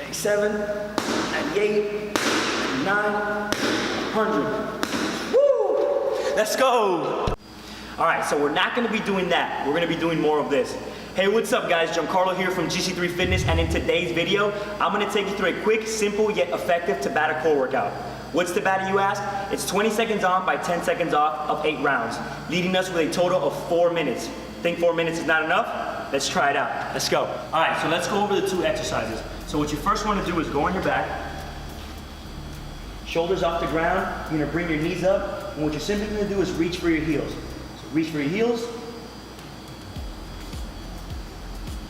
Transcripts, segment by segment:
97, 98, 99, 100. Woo! Let's go! All right, so we're not gonna be doing that. We're gonna be doing more of this. Hey, what's up guys? Giancarlo here from GC3 Fitness, and in today's video, I'm gonna take you through a quick, simple, yet effective Tabata core workout. What's Tabata, you ask? It's 20 seconds on by 10 seconds off of 8 rounds, leading us with a total of 4 minutes. Think 4 minutes is not enough? Let's try it out. Let's go. All right, so let's go over the 2 exercises. So what you first wanna do is go on your back, shoulders off the ground. You're gonna bring your knees up, and what you're simply gonna do is reach for your heels. So reach for your heels.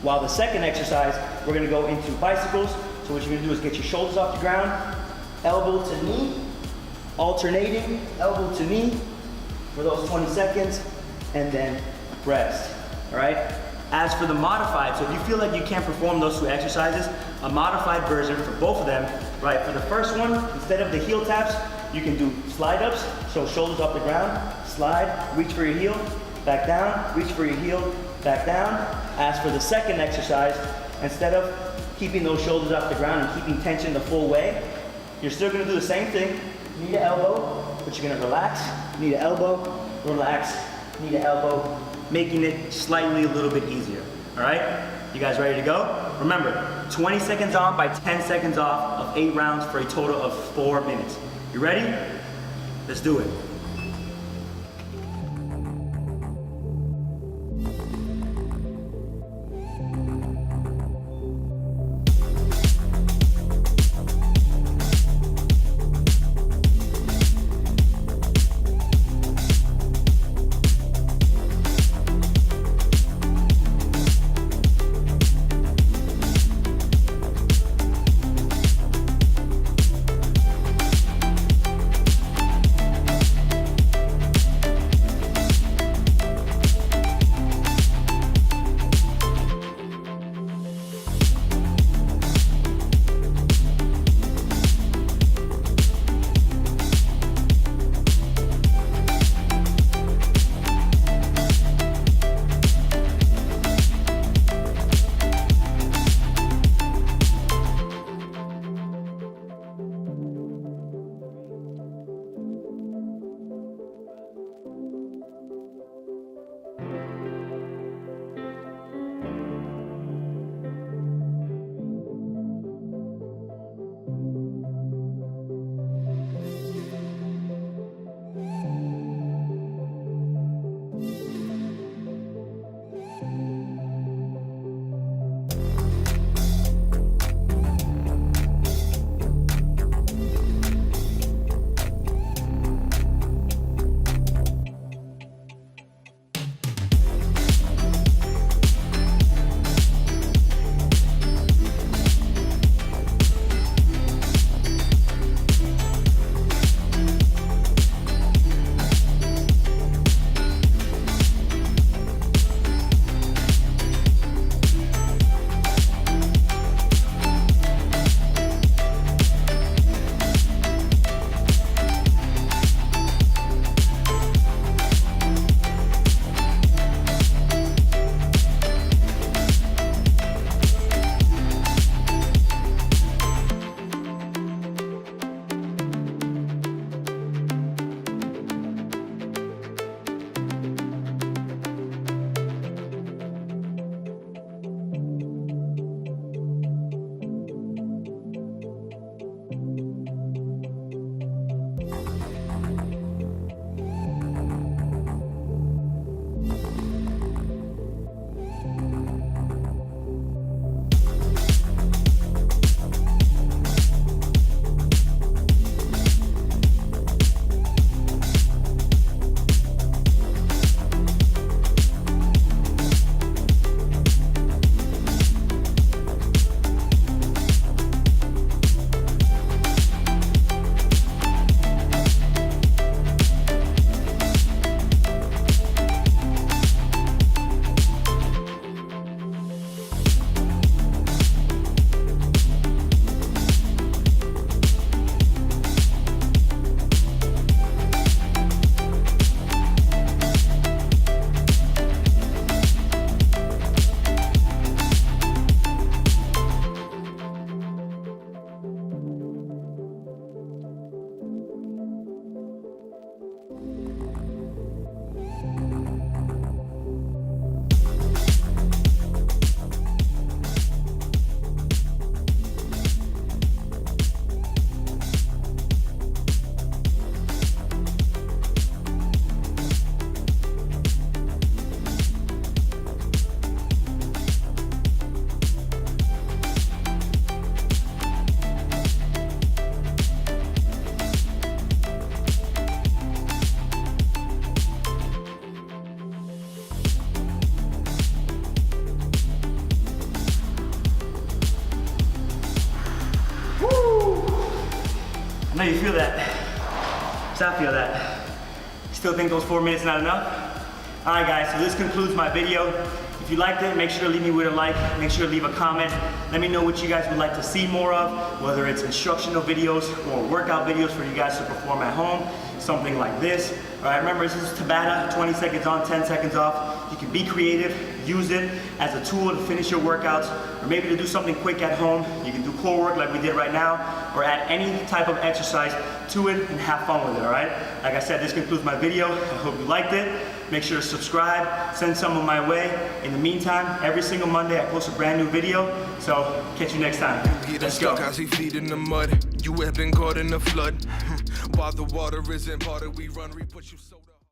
While the second exercise, we're gonna go into bicycles. So what you're gonna do is get your shoulders off the ground, elbow to knee, alternating, elbow to knee for those 20 seconds, and then rest, all right? As for the modified, so if you feel like you can't perform those 2 exercises, a modified version for both of them, right? For the first one, instead of the heel taps, you can do slide ups, so shoulders off the ground, slide, reach for your heel, back down, reach for your heel, back down. As for the second exercise, instead of keeping those shoulders off the ground and keeping tension the full way, you're still gonna do the same thing. Knee to elbow, but you're gonna relax, knee to elbow, relax, knee to elbow, making it slightly a little bit easier, all right? You guys ready to go? Remember, 20 seconds on by 10 seconds off of 8 rounds for a total of 4 minutes. You ready? Let's do it. I know you feel that. So I feel that. Still think those 4 minutes not enough? All right, guys, so this concludes my video. If you liked it, make sure to leave me with a like, make sure to leave a comment. Let me know what you guys would like to see more of, whether it's instructional videos or workout videos for you guys to perform at home, something like this. All right, remember, this is Tabata, 20 seconds on, 10 seconds off. You can be creative, use it as a tool to finish your workouts, or maybe to do something quick at home. You can do core work like we did right now, or add any type of exercise to it and have fun with it, all right? Like I said, this concludes my video. I hope you liked it. Make sure to subscribe, send some of my way. In the meantime, every single Monday I post a brand new video, so catch you next time. Let's go. I see feet in the mud. You have been caught in the flood. While the water isn't parted, we run, we put you so